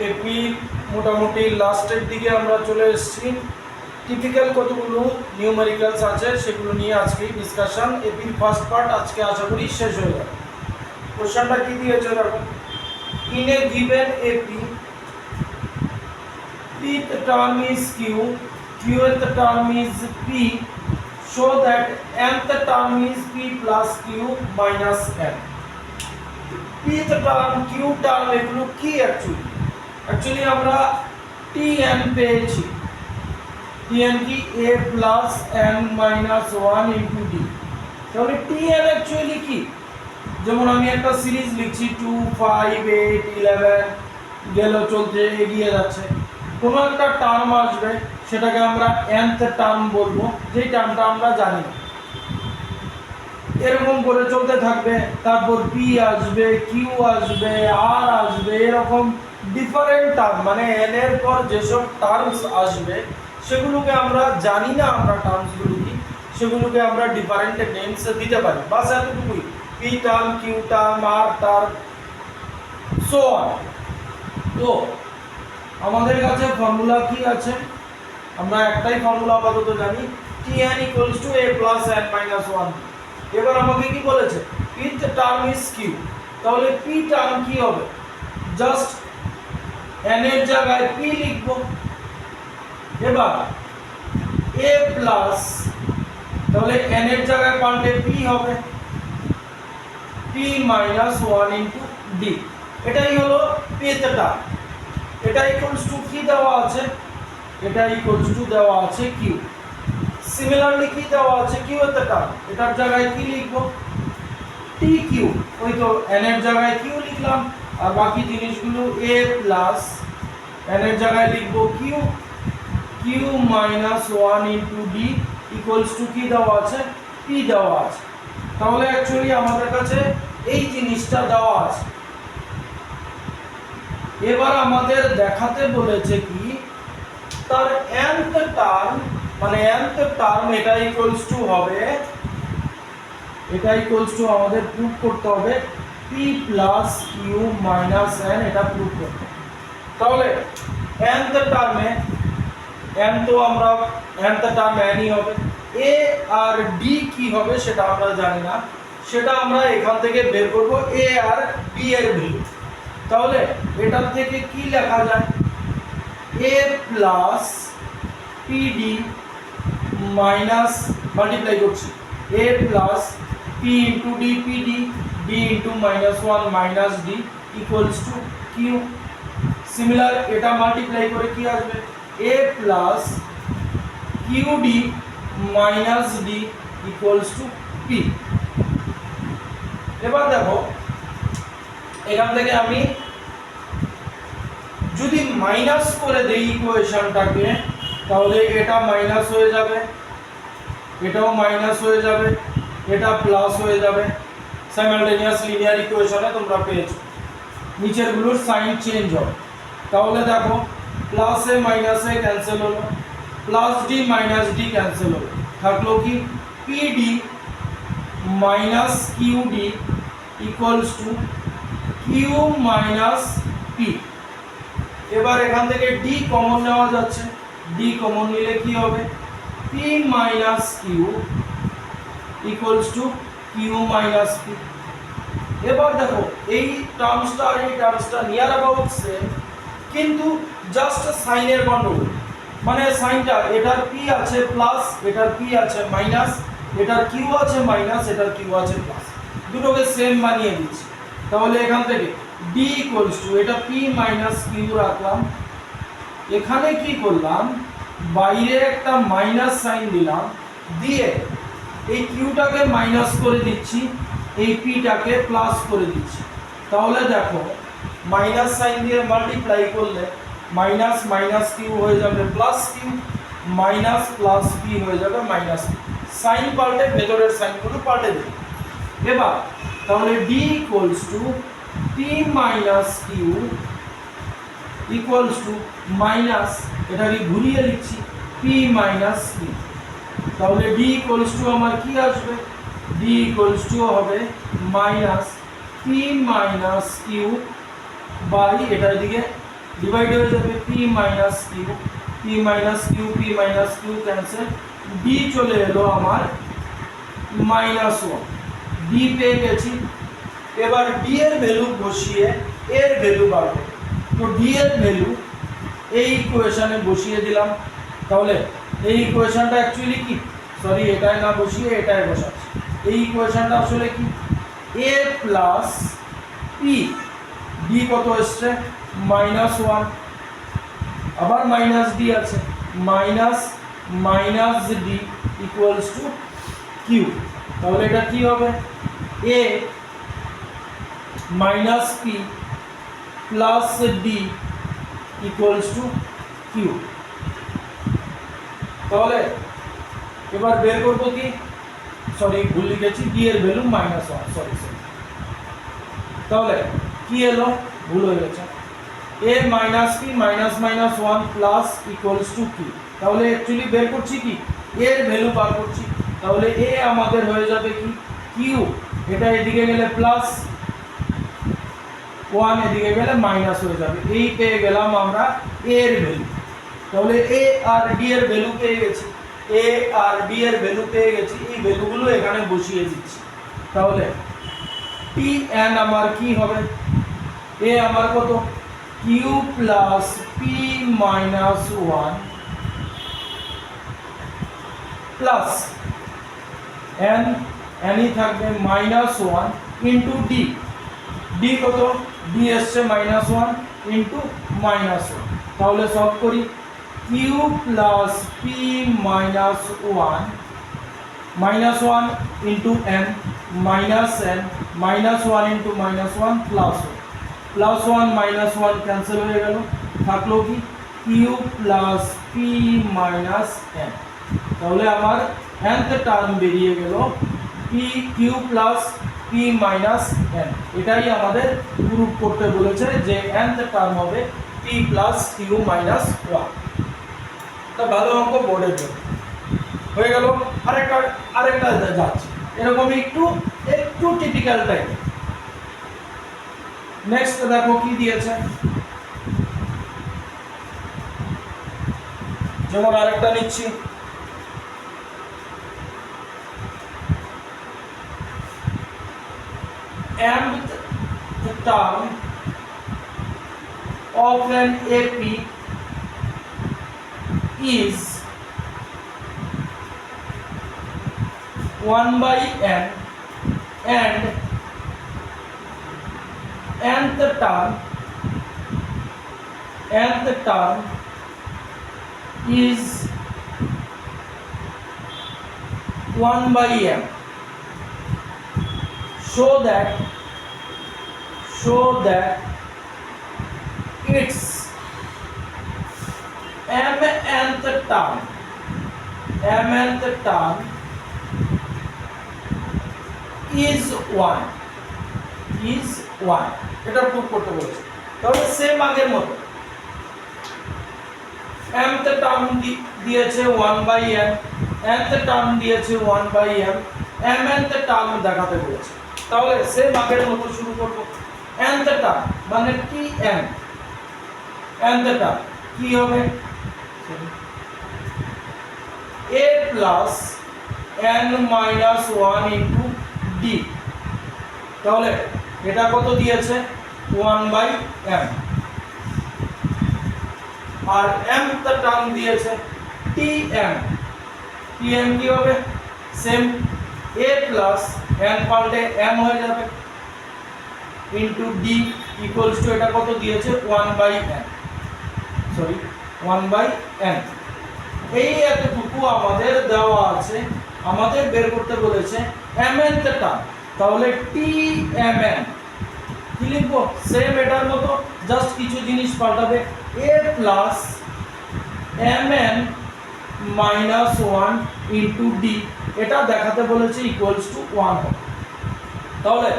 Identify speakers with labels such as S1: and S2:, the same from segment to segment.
S1: AP মোটামুটি লাস্টের দিকে আমরা চলে এসেছি। টিপিক্যাল কতগুলো নিউমেরিক্যালস আছে সেগুলো নিয়ে আজকে ডিসকাশন। এপির ফার্স্ট পার্ট আজকে আশা করি শেষ হয়ে যাবে। কোশ্চেনটা কি দিয়েছে দেখো, in a given AP pth term is q, qth term is p, show that nth term is p plus q minus n. pth term q term এগুলো কি অ্যাকচুয়ালি আমরা tn পেয়েছি। tn কি a plus n minus 1 into d। তাহলে tn actually কি, যেমন আমি একটা সিরিজ লিখছি 2 5 8 11 গেল চলতে এগিয়ে যাচ্ছে, কোনো একটা টার্ম আসবে সেটাকে আমরা nth টার্ম বলবো, যেই টার্মটা আমরা জানি না। এরকম করে চলতে থাকবে, তারপর p আসবে, q আসবে, r আসবে, এরকম ডিফারেন্ট টার্ম, মানে n এর পর যেসব টার্মস আসবে সেগুলোকে আমরা জানি না, আমরা টার্মসগুলো কি সেগুলোকে আমরা ডিফারেন্ট নেমস দিতে পারি। বাস এতটুকুই, p term, q term, r term, so on. তো আমাদের কাছে ফর্মুলা কি আছে, আমরা একটাই ফর্মুলা আপাতত জানি, tn = a plus n minus 1। এবার আমাকে কি বলেছে, pth টার্ম ইজ q, তাহলে p টার্ম কি হবে, জাস্ট n এর জায়গায় p লিখব। এবার a প্লাস, তাহলে n এর জায়গায় পাল্টে p হবে p minus 1 into d। এটাই হলো pth টার্ম। এটা ইকুয়ালস টু কি দেওয়া আছে, এটা ইকুয়ালস টু দেওয়া আছে q। সিমিলারলি কি দেওয়া আছে, q এর টার্ম, এটার জায়গায় কি লিখব, tq। ওই তো n এর জায়গায় q লিখলাম, আর বাকি জিনিসগুলো a প্লাস n এর জায়গায় লিখব q, q minus 1 into d equals to কি দেওয়া আছে, p দেওয়া আছে। তাহলে অ্যাকচুয়ালি আমাদের কাছে এই জিনিসটা দেওয়া আছে। এবার আমাদের দেখাতে বলেছে কি, তার nth টার্ম, মানে nth টার্ম এটা ইকুয়ালস টু হবে, এটা ইকুয়ালস টু আমাদের প্রুফ করতে হবে p plus q minus n, এটা প্রুফ করতে হবে। তাহলে nth টার্মে n তো আমরা nth টার্ম n ই হবে, a আর d কি হবে সেটা আমরা জানি না, সেটা আমরা এখান থেকে বের করব a আর b এর ভ্যালু। তাহলে এটার থেকে কি লেখা যায়, a plus pd minus, multiply করছি, a plus p into d pd, d into minus 1 minus d equals two q। Similar এটা মাল্টিপ্লাই করে কি আসবে, a plus qd minus d equals to p। এবার দেখো এখান থেকে আমি যদি মাইনাস করে দেই ইকুয়েশনটাকে, তাহলে এটা মাইনাস হয়ে যাবে, এটাও মাইনাস হয়ে যাবে, এটা প্লাস হয়ে যাবে। সাইমালটেনিয়াস লিনিয়ার ইকুয়েশনে তোমরা পেয়েছো, নিচের গুলোর সাইন চেঞ্জ হবে। তাহলে দেখো প্লাসে মাইনাসে ক্যান্সেল হলো, plus d minus d cancel হলো, থাকলো কি pd minus qd equals to q minus p. এবার এখান থেকে ডি কমন নেওয়া যাচ্ছে, ডি কমন নিলে কি হবে, p minus q equals to q minus p. এবার দেখো এই টার্মসটা আর এই টার্মসটা নিয়ার অ্যাবাউট সেম, কিন্তু জাস্ট সাইনের গন্ডগোল, মানে সাইনটা এটার পি আছে প্লাস, এটার পি আছে মাইনাস, এটার কিউ আছে মাইনাস, এটার কিউ আছে প্লাস, দুটোকে সেম বানিয়ে দিচ্ছি। তাহলে এখান থেকে d ইকুয়ালস টু, এটা p মাইনাস কিউ রাখলাম, এখানে কি করলাম, বাইরে একটা মাইনাস সাইন দিলাম, দিয়ে এই কিউটাকে মাইনাস করে দিচ্ছি, এই পিটাকে প্লাস করে দিচ্ছি। তাহলে দেখো মাইনাস সাইন দিয়ে মাল্টিপ্লাই করলে মাইনাস মাইনাস কিউ হয়ে যাবে plus q, minus plus p হয়ে যাবে মাইনাস পি। সাইন পাল্টে ভেতরের সাইনগুলো পাল্টে দেবে। এবার তাহলে d equals to p minus q equals to minus, এটাকে ঘুরিয়ে লিখছি p মাইনাস কিউ। তাহলে d ইকুয়ালস টু আমার কি আসবে, d ইকুয়ালস টু হবে minus p minus q by, এটার দিকে ডিভাইড হয়ে যাবে p minus q, p minus q, p minus q cancel, d চলে এলো আমার -1, d পেয়ে গেছি। এবার d এর ভ্যালু বসিয়ে এর ভ্যালু বার করব। তো d এর ভ্যালু এই ইকুয়েশনে বসিয়ে দিলাম। তাহলে এই ইকুয়েশনটা অ্যাকচুয়ালি কি, সরি এটাই না বসিয়ে এটাই বসাচ্ছি। এই ইকুয়েশনটা আসলে কি, a প্লাস p, d কত এসছে -1, আবার মাইনাস d আছে, minus minus d equals two q। তাহলে এটা কি হবে, a minus p plus d equals two q। তাহলে এবার বের করব কি, সরি ভুল লিখেছি, d এর ভ্যালু -1, সরি। তাহলে কি এলো, ভুল হয়ে গেছে, a minus p minus minus 1 plus equals to q। তাহলে অ্যাকচুয়ালি বের করছি কি, এর ভ্যালু বার করছি। তাহলে a আমাদের হয়ে যাবে কি q, এটা এদিকে গেলে প্লাস 1 এদিকে গেলে মাইনাস হয়ে যাবে, এই পেয়ে গেলাম আমরা a এর ভ্যালু। তাহলে a আর d এর ভ্যালু পেয়ে গেছি, a আর d এর ভ্যালু পেয়ে গেছি, এই ভ্যালুগুলো এখানে বসিয়ে দিচ্ছি। তাহলে tn আমার কি হবে, a আমার কত q plus p minus 1 plus n, n ই থাকবে -1 ইন্টু d, d কত, d এসছে -1 ইন্টু -1। তাহলে সলভ করি, q plus p minus 1 -1 into n minus n minus 1 into -1 plus 1 minus 1 cancel হয়ে গেল, থাকলো কি q plus p minus n। তাহলে আমার nth টার্ম বেরিয়ে গেল p q plus p minus n। এটাই আমাদের প্রুফ করতে বলেছে যে nth টার্ম হবে p প্লাস q মাইনাস 1। তা ভালো অঙ্ক বোর্ডের জন্য হয়ে গেল। আরেকটা যাচ্ছে এরকম একটু একটু টিপিক্যাল টাইপ। নেক্সট দেখো কি দিয়েছে, যেমন আরেকটা নিচ্ছি, mth term of an AP is 1 by n and nth term is 1 by m. Show that its mnth term is 1 এটা প্রুফ করতে বলেছে। তাহলে সেম আগের মতো mth টার্ম দিয়েছে 1 বাই n, nth টার্ম দিয়েছে 1 বাই m, mnth টার্ম দেখাতে বলেছে। তাহলে সেম আগের মতো শুরু করব। nth টার্ম মানে tn, nth টার্ম কি হবে, a plus n minus 1 into d। তাহলে এটা কত দিয়েছে 1 বাই m, আর mth টার্ম দিয়েছে tm। tm কি হবে, সেম a প্লাস n পাল্টে m হয়ে যাবে ইন্টু d ইকুয়ালস টু এটা কত দিয়েছে 1 by n, sorry 1 by n। এই এতটুকু আমাদের দেওয়া আছে, আমাদের বের করতে বলেছে mnth টার্ম। তাহলে tmn কি লিখবো, সেম এটার মতো, জাস্ট কিছু জিনিস পাল্টাবে, a plus mn minus 1 into d, এটা দেখাতে বলেছে ইকুয়ালস টু 1 হবে। তাহলে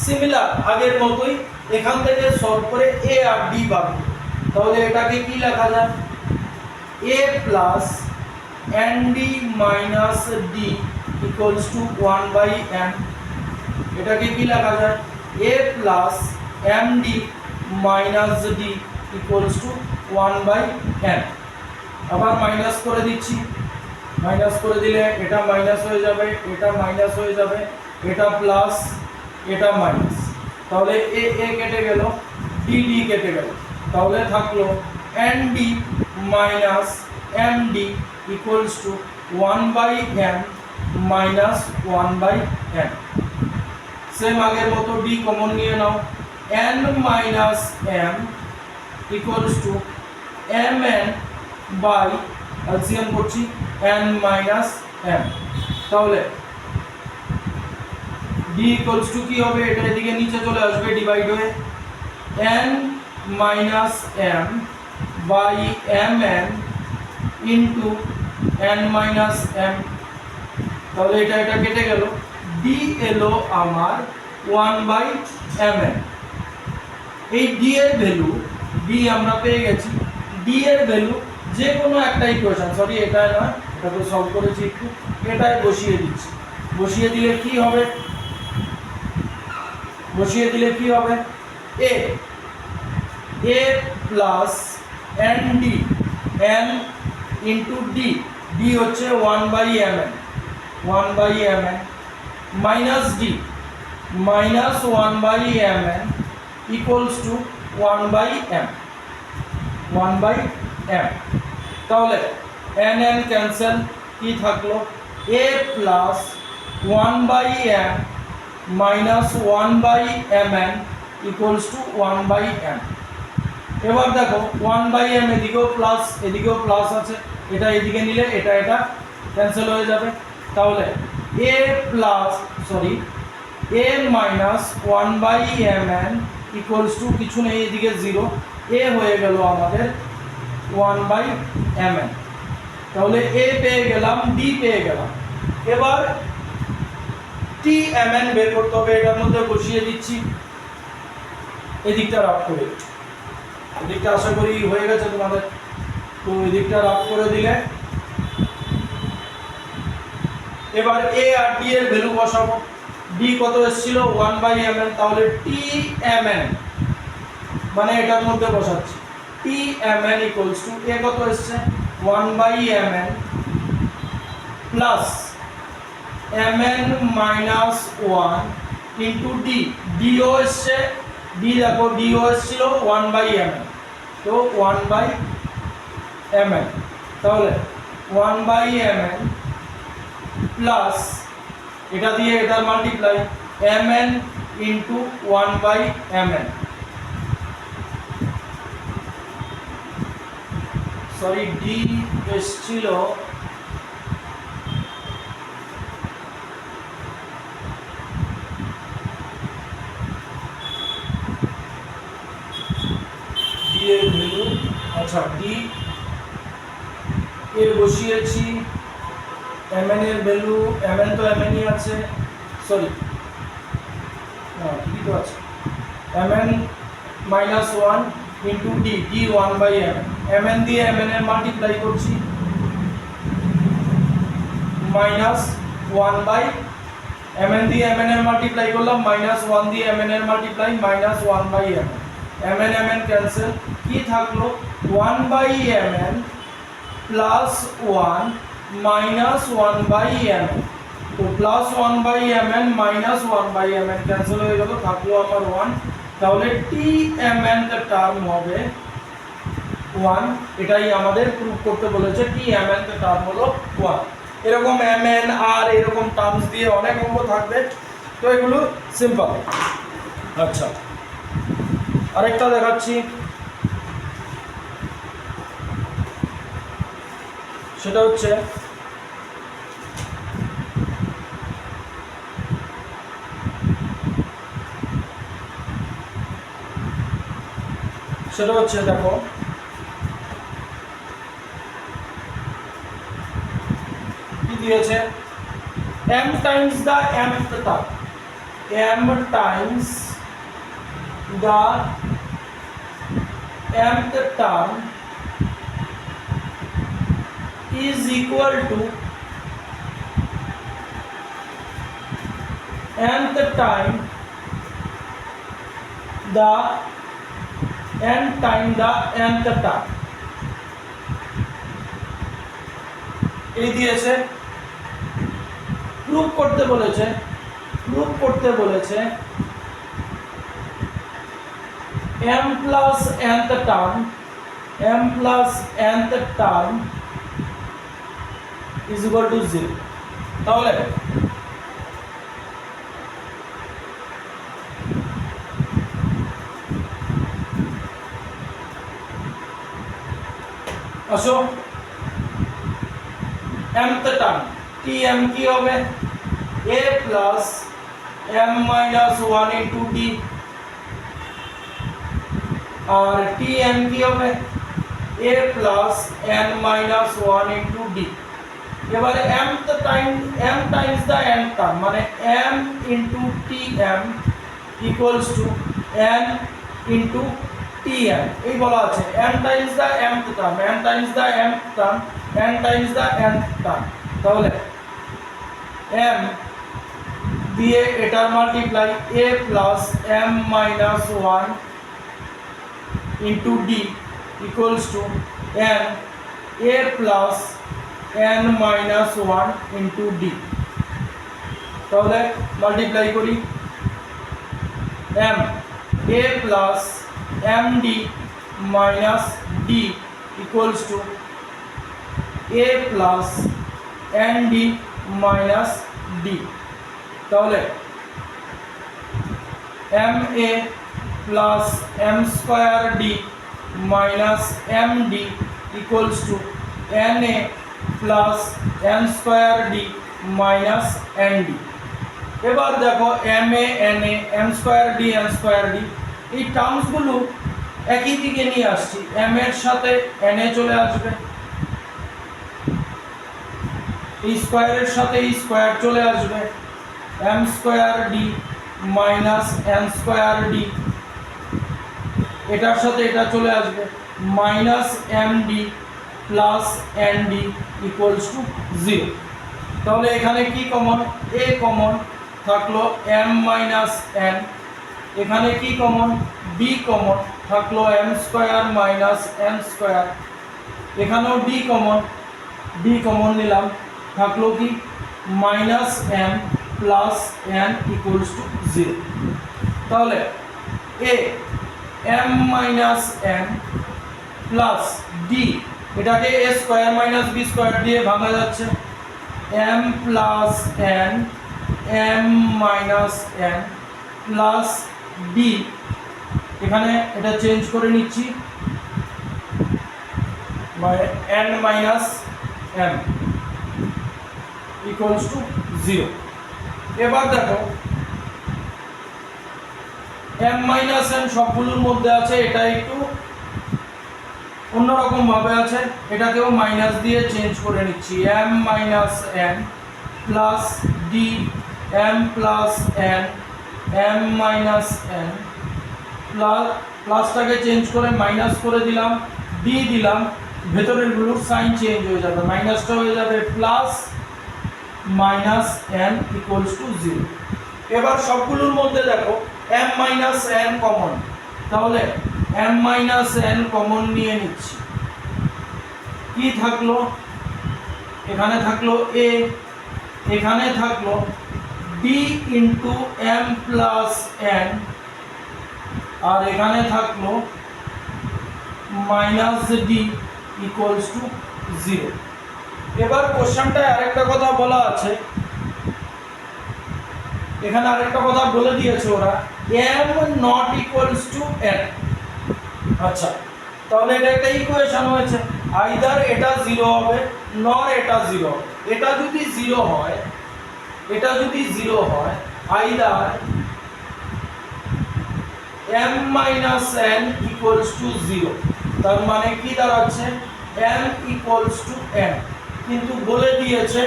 S1: সিমিলার আগের মতোই এখান থেকে সলভ করে a আর d পাবো। তাহলে এটাকে কি লেখা যায়, a plus nd minus d equals to 1 by n। এটাকে কি লেখা যায়, a plus md minus d equals to 1/n। আবার মাইনাস করে দিচ্ছি, মাইনাস করে দিলে এটা মাইনাস হয়ে যাবে, এটা মাইনাস হয়ে যাবে, এটা প্লাস, এটা মাইনাস, তাহলে এ এ কেটে গেল, ডি ডি কেটে গেল, তাহলে থাকলো nd minus md equals to 1/n minus 1/n। Same আগের মতো ডি কমন নিয়ে নাও, n minus m equals to mn by LCM করছি n মাইনাস m। তাহলে d ইকুয়ালস টু কি হবে, এটা এদিকে নিচে চলে আসবে ডিভাইড হয়ে n minus m by mn into n minus m। তাহলে এটা এটা কেটে গেল, d এলো আমার 1/mn। এই d এর ভ্যালু, d আমরা পেয়ে গেছি, d এর ভ্যালু যে কোনো একটা ইকুয়েশন, সরি এটা নয়, এটা তো সলভ করেছি একটু, এটাই বসিয়ে দিচ্ছি। বসিয়ে দিলে কি হবে, বসিয়ে দিলে কি হবে, a plus nd n into d, d হচ্ছে 1/mn, 1/mn minus d minus 1/mn equals to 1/m, 1/m। তাহলে n n ক্যান্সেল, কি থাকলো a plus 1/m minus 1/mn equals to 1/m। এবার দেখো 1/m এদিকেও প্লাস এদিকেও প্লাস আছে, এটা এদিকে নিলে এটা এটা ক্যান্সেল হয়ে যাবে, তাহলে a plus sorry a minus 1/mn equals to কিছু নেই এদিকে 0, a হয়ে গেল আমাদের 1/mn। তাহলে a পেয়ে গেলাম, d পেয়ে গেলাম। এবার tmn বের করতে হবে, এটার মধ্যে বসিয়ে দিচ্ছি, এদিকটা রাফ করে, এদিকটা আশা করি হয়ে গেছে তোমাদের। তো এদিকটা রাফ করে দিলে এবার a আর d এর ভ্যালু বসাবো। d কত এসেছিল 1/mn, তাহলে tmn মানে এটার মধ্যে বসাচ্ছি, tmn ইকুয়ালস টু a কত এসেছে 1/mn plus mn minus 1 into d, d ও এসছে, d দেখো d ও এসেছিল 1/mn, তো 1/mn, তাহলে 1/mn প্লাস এটা দিয়ে এটার multiply mn into 1/mn, sorry d এসেছিল এর ভ্যালু, আচ্ছা d এর বসিয়েছি, mn এর ভ্যালু, mn তো mn ই আছে, সরি ঠিকই তো আছে, mn minus 1 into d, d 1/mn, mn দিয়ে mn এর মাল্টিপ্লাই করছি মাইনাস 1/mn দিয়ে mn এর মাল্টিপ্লাই করলাম, মাইনাস 1 দিয়ে mn এর multiply minus 1/mn, mn mn cancel, কি থাকলো 1/mn প্লাস 1 মাইনাস 1/mn, তো plus 1/mn minus 1/mn cancel হয়ে গেল, থাকলো আমার 1। তাহলে tmn এর টার্ম হবে 1, এটাই আমাদের প্রুফ করতে বলেছে, tmn এর টার্ম হলো 1। এরকম mn আর এরকম টার্মস দিয়ে অনেক অঙ্ক থাকবে, তো এগুলো সিম্পল। আচ্ছা আরেকটা দেখাচ্ছি, সেটা হচ্ছে দেখো কি দিয়েছে, m times the mth term, m times the mth term is equal to nth time the n time the nth term. এই দিয়েছে, প্রুফ করতে বলেছে, m plus nth term is equal to 0। তাহলে আসো mth টার্ম tm কি হবে a plus m minus 1 into d, আর tn কি হবে a plus n minus 1 into d। এবারে m times the n term মানে m into tm equals to n into tn। এই বলা আছে n Times the mth term, n Times the mth term, n Times the nth term. তাহলে m দিয়ে এটার multiply a plus m minus 1 into d equals two n a plus n minus 1 into d। তাহলে multiply করি m a plus md minus d equals two a plus nd minus d। তাহলে ma plus m square d minus md equals two na plus n square d minus nd। এবার দেখো ma na m square d n square d এই টার্মসগুলো একই দিকে নিয়ে আসছি, m এর সাথে na চলে আসবে, এই স্কয়ারের সাথে এই স্কয়ার চলে আসবে, m square d minus n square d, এটার সাথে এটা চলে আসবে minus md plus nd equals to 0। তাহলে এখানে কি কমন, a কমন থাকলো m মাইনাস n, এখানে কি কমন b কমন থাকলো m square minus n square, এখানেও d কমন নিলাম থাকলো কি minus m plus n equals to 0। তাহলে a m minus n plus d, এটাকে a square minus b square দিয়ে ভাঙা যাচ্ছে, m plus n m minus n plus d, এখানে এটা চেঞ্জ করে নিচ্ছি n minus m equals two 0। এবার দেখো m মাইনাস n সবগুলোর মধ্যে আছে, এটা একটু অন্যরকম ভাবে আছে, এটাকেও মাইনাস দিয়ে চেঞ্জ করে নিচ্ছি, m minus n plus d m plus n m minus n প্লাসটাকে চেঞ্জ করে মাইনাস করে দিলাম, d দিলাম, ভেতরের গুলোর সাইন চেঞ্জ হয়ে যাবে, মাইনাসটা হয়ে যাবে plus minus n equals to 0। এবার সবগুলোর মধ্যে দেখো m মাইনাস n কমন, তাহলে m মাইনাস n কমন নিয়ে নিচ্ছি, কি থাকলো এখানে থাকলো a, এখানে থাকলো d into m plus n, আর এখানে থাকলো মাইনাস d ইকুয়ালস টু 0। এবার কোশ্চেনটায় আরেকটা কথা বলা আছে, এখানে আরেকটা কথা বলে দিয়েছে ওরা m not equals to n। আচ্ছা, তাহলে এটা একটা ইকুয়েশন হয়েছে, আইদার এটা 0 হবে নর এটা 0 হবে। এটা যদি 0 হয়, either m minus n equals to 0, তার মানে কি দাঁড়াচ্ছে m ইকুয়ালস টু n, কিন্তু বলে দিয়েছে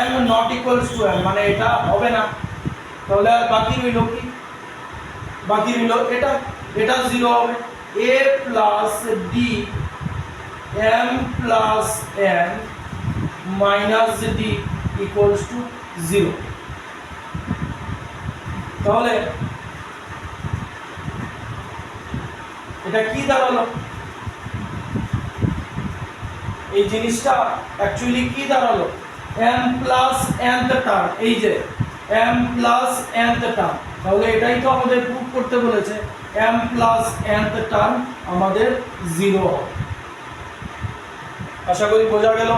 S1: m not equals to n, মানে এটা হবে না। তাহলে আর বাকি রইল কি, বাকি রইল এটা 0 হবে, a plus d m plus n minus d equals two 0। তাহলে এটা কি দাঁড়ালো, এই জিনিসটা অ্যাকচুয়ালি কি দাঁড়ালো, m প্লাস nth টার্ম, এই যে m প্লাস nth টার্ম, তাহলে এটাই তো আমাদের প্রুফ করতে বলেছে m প্লাস nth টার্ম আমাদের 0 হবে। আশা করি বোঝা গেল।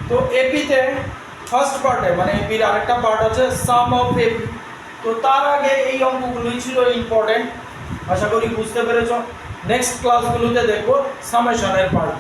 S1: তো এপিতে ফার্স্ট পার্টে মানে এপির আরেকটা পার্ট আছে সাম অফ এপি, তো তার আগে এই অঙ্কগুলোই ছিল ইম্পর্টেন্ট। আশা করি বুঝতে পেরেছো। নেক্সট ক্লাসগুলোতে দেখবো সামেশনের পার্ট।